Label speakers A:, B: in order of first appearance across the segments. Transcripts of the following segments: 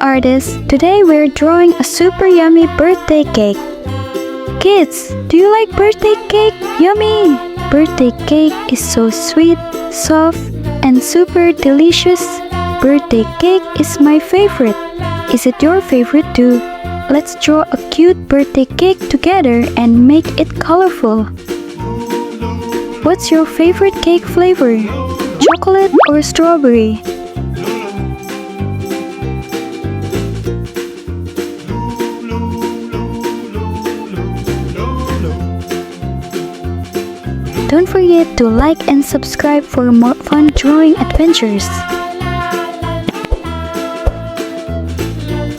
A: artists. Today we're drawing a super yummy birthday cake. Kids, do you like birthday cake? Yummy! Birthday cake is so sweet, soft, and super delicious. Birthday cake is my favorite. Is it your favorite too? Let's draw a cute birthday cake together and make it colorful. What's your favorite cake flavor? Chocolate or strawberry? Don't forget to like and subscribe for more fun drawing adventures.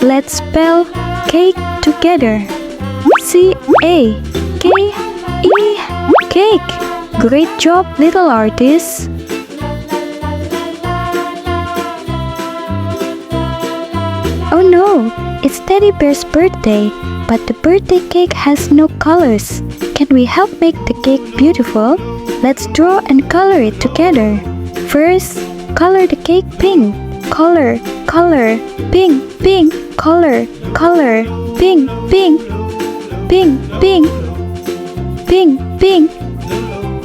A: Let's spell cake together. C-A-K-E, cake. Great job, little artists. Oh no, it's Teddy Bear's birthday, but the birthday cake has no colors. Can we help make the cake beautiful? Let's draw and color it together. First, color the cake pink. Color, color, pink, pink, color, color, pink, pink, pink, pink, pink, pink.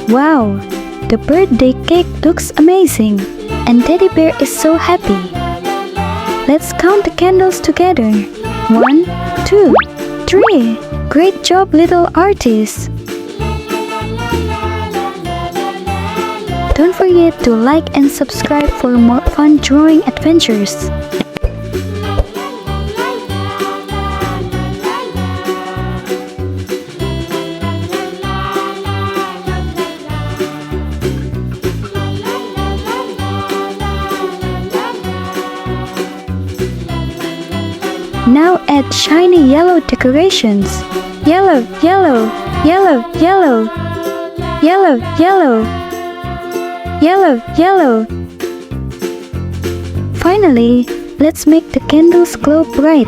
A: Wow, the birthday cake looks amazing, and Teddy Bear is so happy. Let's count the candles together. 1, 2, 3. Great job, little artists. Don't forget to like and subscribe for more fun drawing adventures. Now add shiny yellow decorations. Yellow, yellow, yellow, yellow, yellow, yellow, yellow, yellow. Finally, let's make the candles glow bright.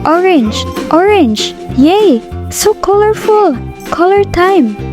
A: Orange, orange, yay! So colorful! Color time!